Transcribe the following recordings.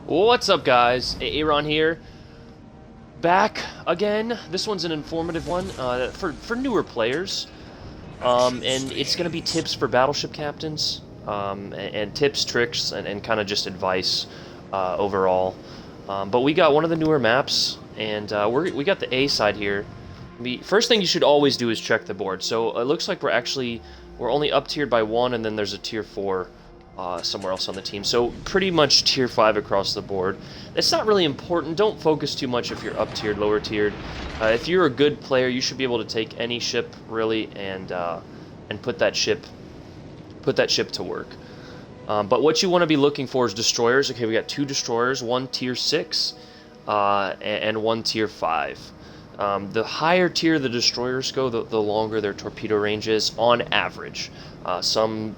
What's up, guys? Aaron here. Back again. This one's an informative one for newer players. And it's going to be tips for Battleship captains, and tips, tricks, and kind of just advice overall. But we got one of the newer maps, and we got the A side here. First thing you should always do is check the board. So it looks like we're only up tiered by one, and then there's a tier 4 somewhere else on the team. So pretty much tier 5 across the board. It's not really important. Don't focus too much if you're up tiered, lower tiered. If you're a good player, you should be able to take any ship really and put that ship to work. But what you want to be looking for is destroyers. Okay, we got 2 destroyers, one tier 6 and one tier 5. The higher tier the destroyers go, the longer their torpedo range is on average. Some,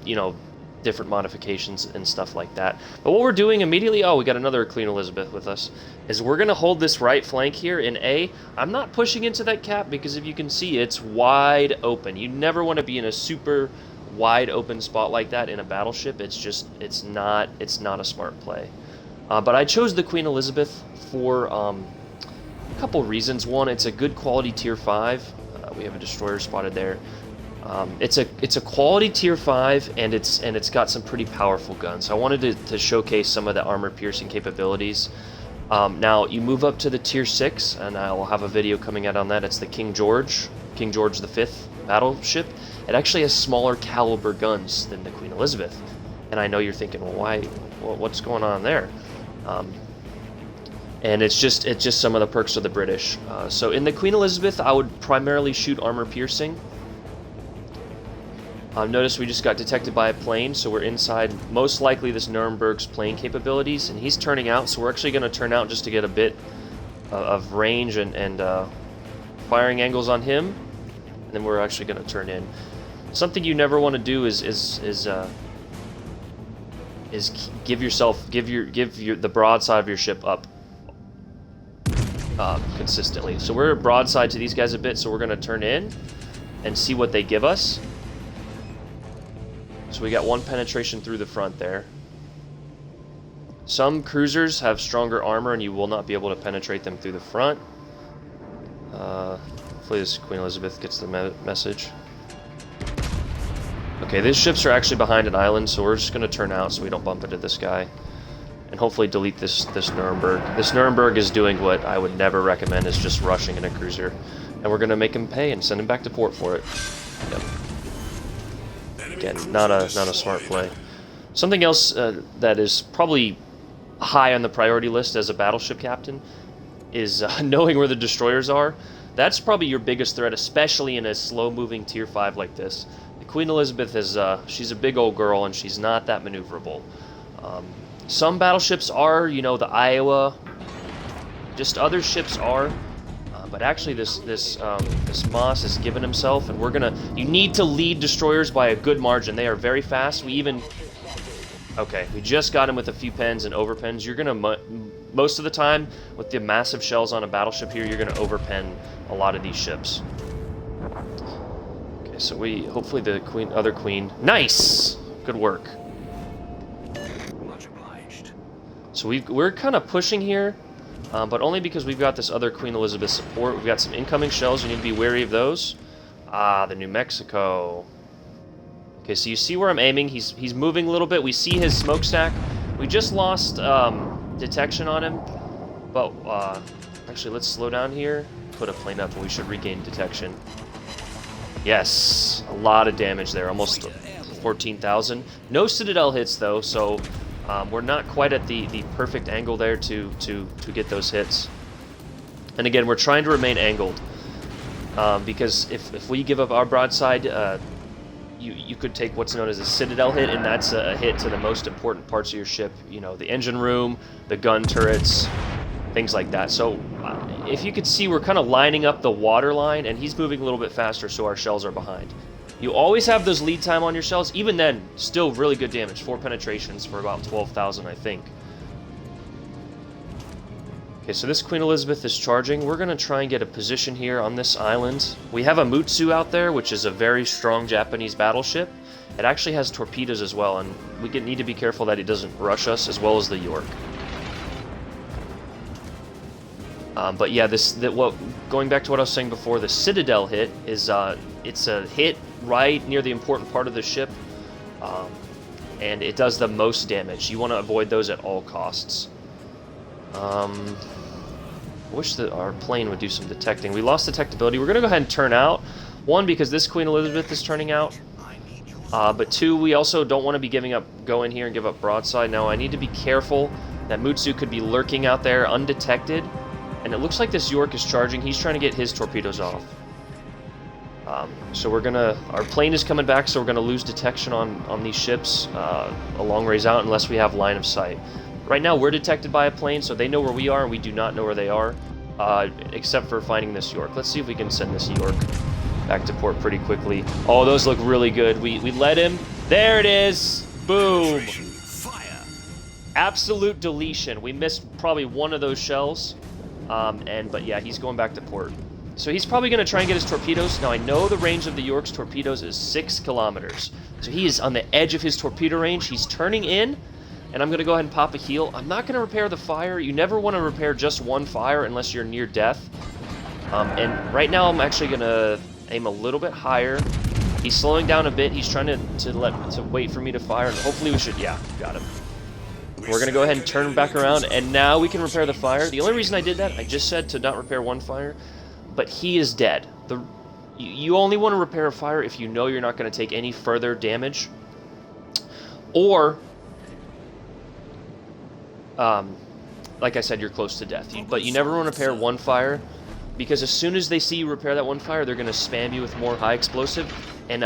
different modifications and stuff like that. But what we're doing immediately, we got another Queen Elizabeth with us, is we're going to hold this right flank here in A. I'm not pushing into that cap because if you can see, it's wide open. You never want to be in a super wide open spot like that in a battleship. It's not a smart play. But I chose the Queen Elizabeth for a couple reasons. One, it's a good quality tier 5. We have a destroyer spotted there. It's a quality tier 5, and it's got some pretty powerful guns. I wanted to showcase some of the armor piercing capabilities. Now you move up to the tier 6, and I'll have a video coming out on that. It's the King George V battleship. It actually has smaller caliber guns than the Queen Elizabeth, and I know you're thinking, well, why? Well, what's going on there? And it's just some of the perks of the British. So in the Queen Elizabeth, I would primarily shoot armor piercing. Notice we just got detected by a plane, so we're inside most likely this Nuremberg's plane capabilities, and he's turning out, so we're actually going to turn out just to get a bit of range and firing angles on him, and then we're actually going to turn in. Something you never want to do is give the broadside of your ship up consistently. So we're broadside to these guys a bit, so we're going to turn in and see what they give us. So we got 1 penetration through the front there. Some cruisers have stronger armor and you will not be able to penetrate them through the front. Hopefully this Queen Elizabeth gets the message. Okay, these ships are actually behind an island, so we're just going to turn out so we don't bump into this guy. And hopefully delete this Nuremberg. This Nuremberg is doing what I would never recommend, is just rushing in a cruiser. And we're going to make him pay and send him back to port for it. Yep. Again, not a smart play. Something else that is probably high on the priority list as a battleship captain is knowing where the destroyers are. That's probably your biggest threat, especially in a slow-moving tier 5 like this. The Queen Elizabeth is she's a big old girl and she's not that maneuverable. Some battleships are, the Iowa. Just other ships are. But actually, this Moss has given himself, and you need to lead destroyers by a good margin. They are very fast. We just got him with a few pens and overpens. You're gonna most of the time with the massive shells on a battleship here, you're gonna overpen a lot of these ships. Okay, so hopefully the other queen. Nice, good work. Much obliged. So we're kind of pushing here. But only because we've got this other Queen Elizabeth support. We've got some incoming shells. You need to be wary of those. The New Mexico. Okay, so you see where I'm aiming. He's moving a little bit. We see his smokestack. We just lost detection on him. But actually, let's slow down here. Put a plane up, and we should regain detection. Yes, a lot of damage there. Almost 14,000. No citadel hits, though, so... we're not quite at the perfect angle there to get those hits. And again, we're trying to remain angled. Because if we give up our broadside, you could take what's known as a citadel hit, and that's a hit to the most important parts of your ship. The engine room, the gun turrets, things like that. So if you could see, we're kind of lining up the water line, and he's moving a little bit faster, so our shells are behind. You always have those lead time on your shells. Even then, still really good damage. 4 penetrations for about 12,000, I think. Okay, so this Queen Elizabeth is charging. We're going to try and get a position here on this island. We have a Mutsu out there, which is a very strong Japanese battleship. It actually has torpedoes as well, and we need to be careful that it doesn't rush us, as well as the York. But yeah, going back to what I was saying before, the citadel hit is it's a hit right near the important part of the ship, and it does the most damage. You want to avoid those at all costs. I wish that our plane would do some detecting. We lost detectability. We're going to go ahead and turn out. One, because this Queen Elizabeth is turning out. But two, we also don't want to be go in here and give up broadside. Now, I need to be careful that Mutsu could be lurking out there undetected. And it looks like this York is charging. He's trying to get his torpedoes off. So our plane is coming back, so we're gonna lose detection on these ships a long ways out unless we have line of sight. Right now, we're detected by a plane, so they know where we are, and we do not know where they are, except for finding this York. Let's see if we can send this York back to port pretty quickly. Oh, those look really good. We led him. There it is. Boom. Absolute deletion. We missed probably one of those shells. But yeah, he's going back to port. So he's probably going to try and get his torpedoes. Now, I know the range of the York's torpedoes is 6 kilometers. So he is on the edge of his torpedo range. He's turning in, and I'm going to go ahead and pop a heel. I'm not going to repair the fire. You never want to repair just one fire unless you're near death. And right now, I'm actually going to aim a little bit higher. He's slowing down a bit. He's trying to wait for me to fire, and hopefully we should... Yeah, got him. We're going to go ahead and turn back around, and now we can repair the fire. The only reason I did that, I just said to not repair one fire, but he is dead. You only want to repair a fire if you know you're not going to take any further damage. Or, like I said, you're close to death. But you never want to repair one fire, because as soon as they see you repair that one fire, they're going to spam you with more high explosive. And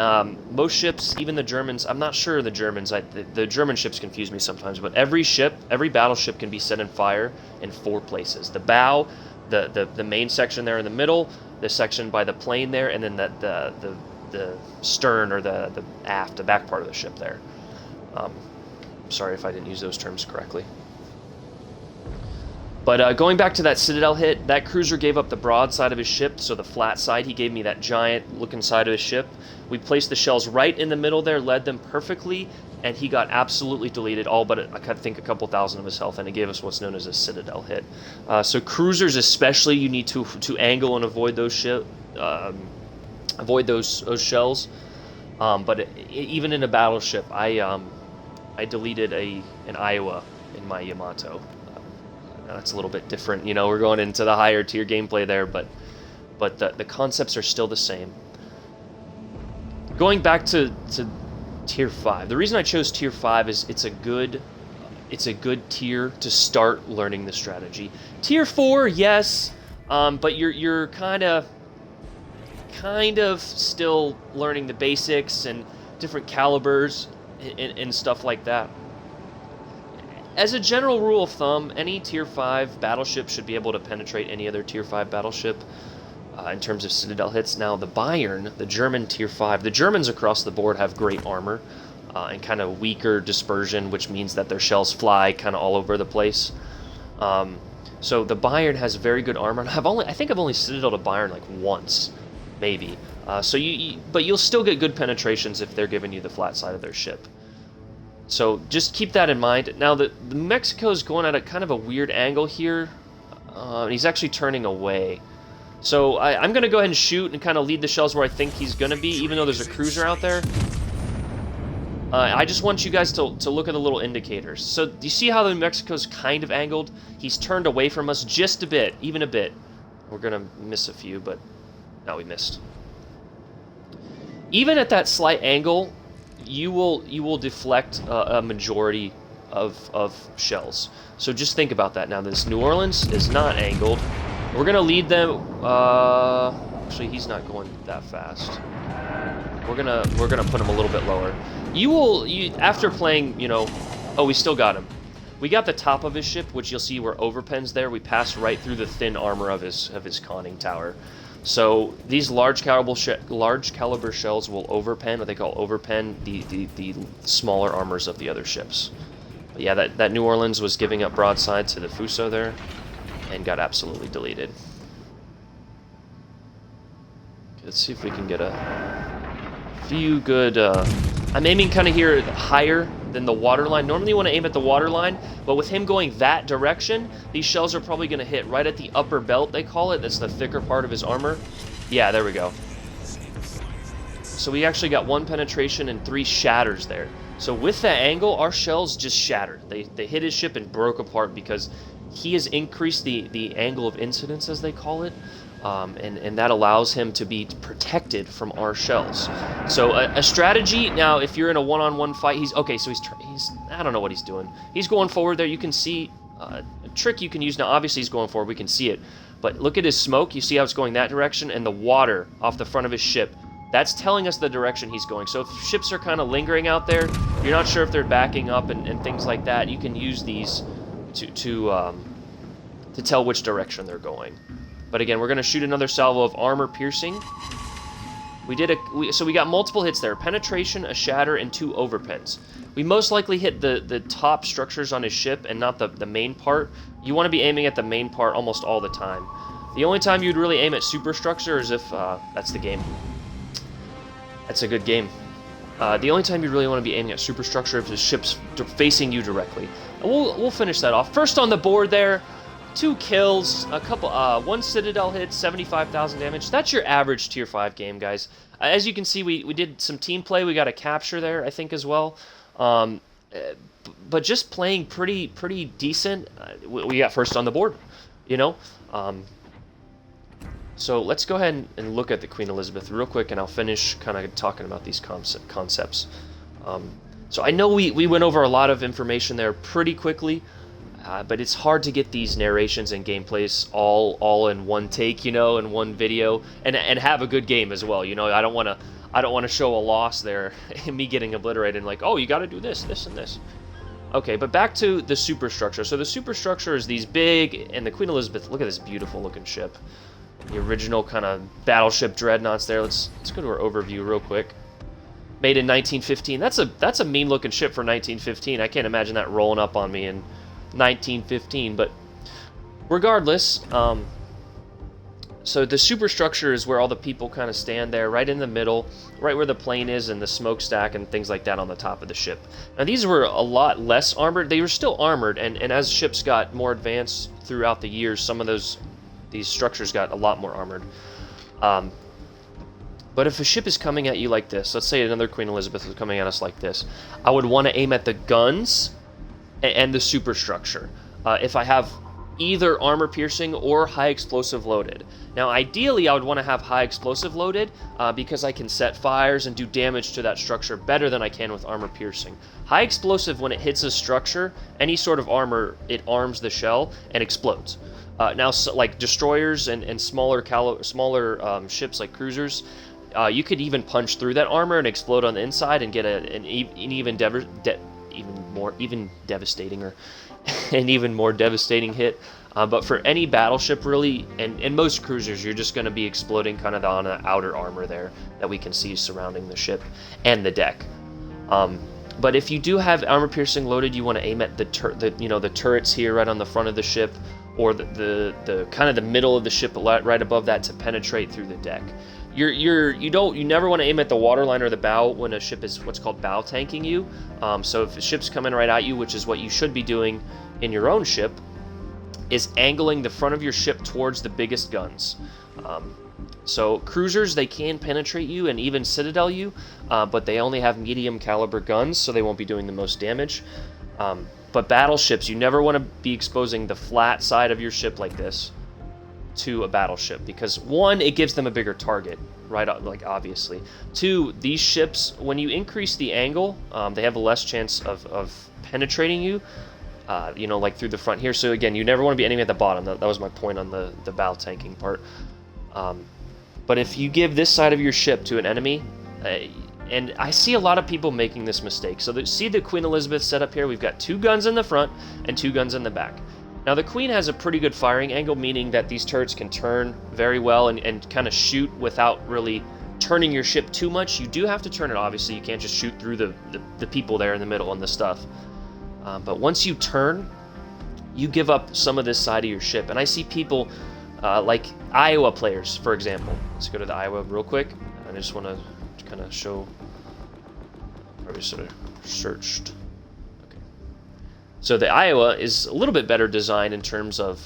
most ships, even the Germans, I'm not sure the Germans, the German ships confuse me sometimes, but every battleship can be set in fire in 4 places. The bow, the main section there in the middle, the section by the plane there, and then the stern or the aft, the back part of the ship there. Sorry if I didn't use those terms correctly. But going back to that citadel hit, that cruiser gave up the broad side of his ship, so the flat side, he gave me that giant-looking side of his ship. We placed the shells right in the middle there, led them perfectly, and he got absolutely deleted, all but, I think, a couple thousand of his health, and it gave us what's known as a citadel hit. So cruisers especially, you need to angle and avoid those shells. But even in a battleship, I deleted an Iowa in my Yamato. That's a little bit different, you know, we're going into the higher tier gameplay there, but the concepts are still the same. Going back to tier 5, the reason I chose tier 5 is it's a good tier to start learning the strategy. Tier 4, yes, but you're kind of still learning the basics and different calibers and stuff like that. As a general rule of thumb, any tier 5 battleship should be able to penetrate any other tier 5 battleship in terms of citadel hits. Now, the Bayern, the German tier 5, the Germans across the board have great armor and kind of weaker dispersion, which means that their shells fly kind of all over the place. So the Bayern has very good armor. I think I've only citadeled a Bayern like once, maybe. But you'll still get good penetrations if they're giving you the flat side of their ship. So just keep that in mind. Now, the Mexico's going at a kind of a weird angle here. He's actually turning away. So I'm going to go ahead and shoot and kind of lead the shells where I think he's going to be, even though there's a cruiser out there. I just want you guys to look at the little indicators. So do you see how the Mexico's kind of angled? He's turned away from us just a bit, even a bit. We're going to miss a few, but no, we missed. Even at that slight angle, you will deflect a majority of shells. So just think about that. Now, this New Orleans is not angled. We're gonna lead them. Actually, he's not going that fast. We're gonna put him a little bit lower. After playing, you know. Oh, we still got him. We got the top of his ship, which you'll see where overpen's there. We passed right through the thin armor of his conning tower. So these large caliber shells will overpen, what they call overpen, the smaller armors of the other ships. But yeah, that New Orleans was giving up broadside to the Fuso there, and got absolutely deleted. Let's see if we can get a few good... I'm aiming kind of here higher than the water line. Normally you want to aim at the water line, but with him going that direction, these shells are probably going to hit right at the upper belt, they call it. That's the thicker part of his armor. Yeah, there we go. So we actually got 1 penetration and 3 shatters there. So with that angle, our shells just shattered. They hit his ship and broke apart because he has increased the angle of incidence, as they call it. And that allows him to be protected from our shells. So a strategy, now if you're in a one-on-one fight, he's I don't know what he's doing. He's going forward there. You can see a trick you can use now. Obviously he's going forward, we can see it. But look at his smoke, you see how it's going that direction, and the water off the front of his ship. That's telling us the direction he's going. So if ships are kind of lingering out there, you're not sure if they're backing up and things like that, you can use these to tell which direction they're going. But again, we're going to shoot another salvo of armor piercing. So we got multiple hits there. Penetration, a shatter, and 2 overpens. We most likely hit the top structures on his ship and not the main part. You want to be aiming at the main part almost all the time. The only time you'd really aim at superstructure is if... that's the game. That's a good game. The only time you really want to be aiming at superstructure if the ship's facing you directly. And we'll finish that off. First on the board there... 2 kills, a couple, 1 citadel hit, 75,000 damage. That's your average tier 5 game, guys. As you can see, we did some team play. We got a capture there, I think, as well. But just playing pretty decent. We got first on the board, you know. So let's go ahead and look at the Queen Elizabeth real quick, and I'll finish kind of talking about these concepts. So I know we went over a lot of information there pretty quickly. But it's hard to get these narrations and gameplays all in one take, you know, in one video, and have a good game as well. You know, I don't want to show a loss there, me getting obliterated and like, oh, you got to do this, and this. Okay, but back to the superstructure. So the superstructure is these big, and the Queen Elizabeth. Look at this beautiful looking ship, the original kind of battleship dreadnoughts there. Let's go to our overview real quick. Made in 1915. That's a mean looking ship for 1915. I can't imagine that rolling up on me in 1915, but regardless, so the superstructure is where all the people kind of stand there, right in the middle, right where the plane is and the smokestack and things like that on the top of the ship. Now these were a lot less armored. They were still armored, and as ships got more advanced throughout the years, some of these structures got a lot more armored. But if a ship is coming at you like this, let's say another Queen Elizabeth is coming at us like this, I would want to aim at the guns and the superstructure. If I have either armor piercing or high explosive loaded. Now ideally I would want to have high explosive loaded because I can set fires and do damage to that structure better than I can with armor piercing. High explosive, when it hits a structure, any sort of armor, it arms the shell and explodes. Now so, like destroyers and smaller ships like cruisers, you could even punch through that armor and explode on the inside and get an even more devastating hit. But for any battleship really, and most cruisers, you're just going to be exploding kind of on the outer armor there that we can see surrounding the ship and the deck. But if you do have armor piercing loaded, you want to aim at the turrets here right on the front of the ship, or the kind of the middle of the ship right above that to penetrate through the deck. You never want to aim at the waterline or the bow when a ship is what's called bow tanking you. So if a ship's coming right at you, which is what you should be doing in your own ship, is angling the front of your ship towards the biggest guns. So cruisers, they can penetrate you and even citadel you, but they only have medium caliber guns, so they won't be doing the most damage. But battleships, you never want to be exposing the flat side of your ship like this to a battleship, because 1, it gives them a bigger target, right? Like obviously. 2, these ships, when you increase the angle, they have a less chance of penetrating you, like through the front here. So again, you never want to be aiming at the bottom. That was my point on the bow tanking part. But if you give this side of your ship to an enemy, and I see a lot of people making this mistake. So see the Queen Elizabeth set up here? We've got 2 guns in the front and 2 guns in the back. Now the Queen has a pretty good firing angle, meaning that these turrets can turn very well and kind of shoot without really turning your ship too much. You do have to turn it, obviously. You can't just shoot through the people there in the middle and the stuff. But once you turn, you give up some of this side of your ship. And I see people like Iowa players, for example. Let's go to the Iowa real quick. I just want to kind of show, probably sort of searched So the Iowa is a little bit better designed in terms of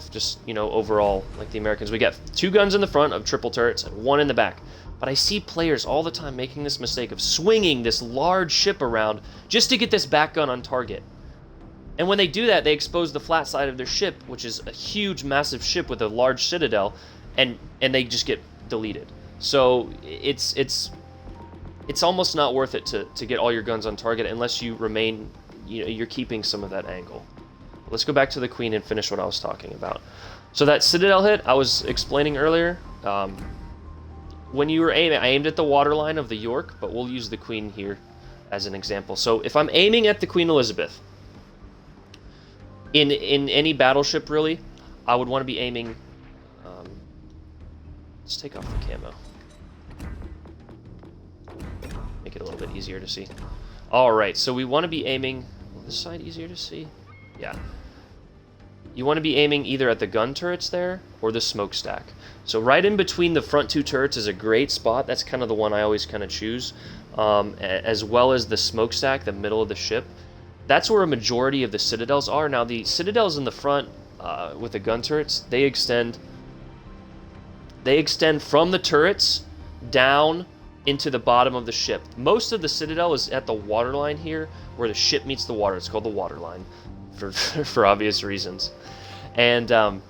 just, you know, overall, like the Americans. We got 2 guns in the front of triple turrets and 1 in the back. But I see players all the time making this mistake of swinging this large ship around just to get this back gun on target. And when they do that, they expose the flat side of their ship, which is a huge, massive ship with a large citadel, and they just get deleted. So it's almost not worth it to get all your guns on target unless you remain, you know, you're keeping some of that angle. Let's go back to the Queen and finish what I was talking about. So that citadel hit I was explaining earlier, when you were aiming, I aimed at the waterline of the York, but we'll use the Queen here as an example. So if I'm aiming at the Queen Elizabeth, in any battleship really, I would want to be aiming, let's take off the camo. Make it a little bit easier to see. Alright, so we want to be aiming, this side easier to see? Yeah. You want to be aiming either at the gun turrets there or the smokestack. So right in between the front 2 turrets is a great spot. That's kind of the one I always kind of choose. As well as the smokestack, the middle of the ship. That's where a majority of the citadels are. Now the citadels in the front with the gun turrets, they extend from the turrets down into the bottom of the ship. Most of the citadel is at the waterline here, where the ship meets the water. It's called the waterline, for obvious reasons. And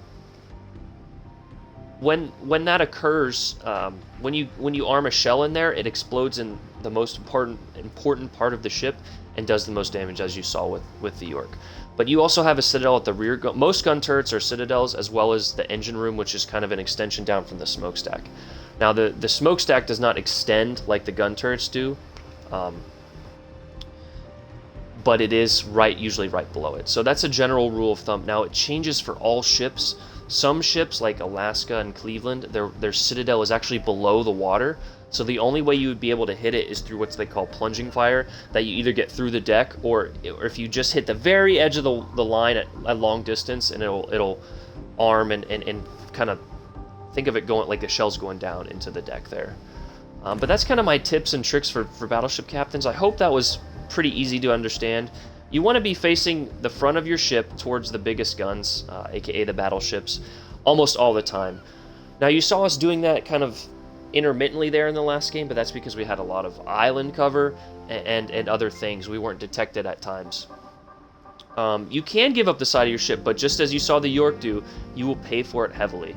when that occurs, when you arm a shell in there, it explodes in the most important part of the ship and does the most damage, as you saw with the York. But you also have a citadel at the rear. Most gun turrets are citadels, as well as the engine room, which is kind of an extension down from the smokestack. Now the smokestack does not extend like the gun turrets do, but it is usually right below it. So that's a general rule of thumb. Now it changes for all ships. Some ships like Alaska and Cleveland, their citadel is actually below the water. So the only way you would be able to hit it is through what they call plunging fire, that you either get through the deck, or if you just hit the very edge of the line at long distance, and it'll arm and kind of, think of it going like the shell's going down into the deck there. But that's kind of my tips and tricks for battleship captains. I hope that was pretty easy to understand. You want to be facing the front of your ship towards the biggest guns, aka the battleships, almost all the time. Now you saw us doing that kind of intermittently there in the last game, but that's because we had a lot of island cover and other things. We weren't detected at times. You can give up the side of your ship, but just as you saw the York do, you will pay for it heavily.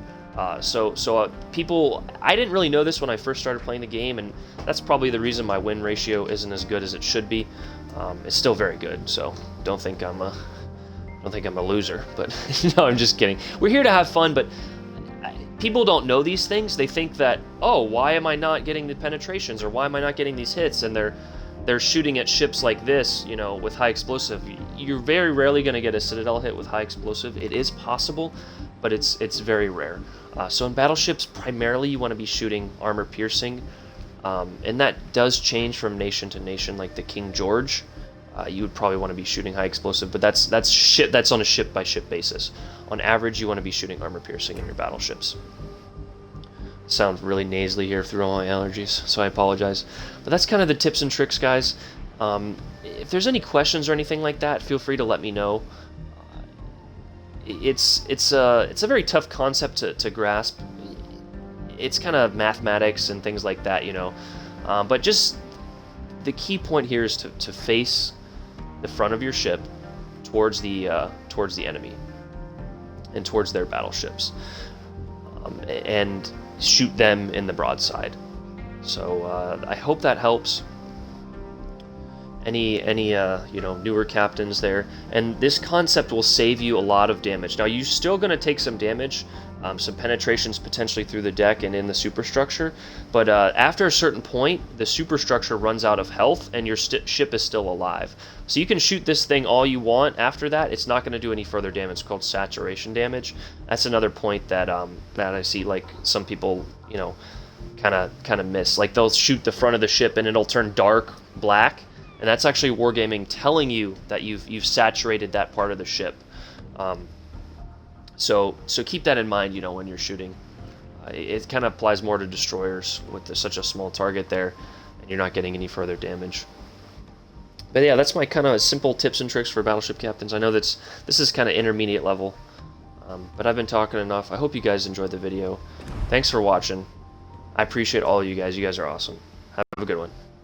People, I didn't really know this when I first started playing the game, and that's probably the reason my win ratio isn't as good as it should be. It's still very good, so don't think I'm a loser. But no, I'm just kidding. We're here to have fun, but people don't know these things. They think that, oh, why am I not getting the penetrations, or why am I not getting these hits? And they're shooting at ships like this, you know, with high explosive. You're very rarely going to get a citadel hit with high explosive. It is possible, but it's very rare. So in battleships, primarily you want to be shooting armor piercing, and that does change from nation to nation. Like the King George, you would probably want to be shooting high explosive, but that's on a ship by ship basis. On average, you want to be shooting armor piercing in your battleships. Sound really nasally here through all my allergies, so I apologize. But that's kind of the tips and tricks, guys. If there's any questions or anything like that, feel free to let me know. It's a very tough concept to grasp. It's kind of mathematics and things like that, you know. But just the key point here is to face the front of your ship towards the enemy and towards their battleships, and shoot them in the broadside. So I hope that helps. Any you know, newer captains there, and this concept will save you a lot of damage. Now you're still going to take some damage, some penetrations potentially through the deck and in the superstructure, but after a certain point, the superstructure runs out of health and your ship is still alive. So you can shoot this thing all you want. After that, it's not going to do any further damage. It's called saturation damage. That's another point that that I see, like, some people, you know, kind of miss. Like, they'll shoot the front of the ship and it'll turn dark black. And that's actually wargaming telling you that you've saturated that part of the ship. So keep that in mind, you know, when you're shooting. It kind of applies more to destroyers with such a small target there, and you're not getting any further damage. But yeah, that's my kind of simple tips and tricks for battleship captains. I know this is kind of intermediate level, but I've been talking enough. I hope you guys enjoyed the video. Thanks for watching. I appreciate all of you guys. You guys are awesome. Have a good one.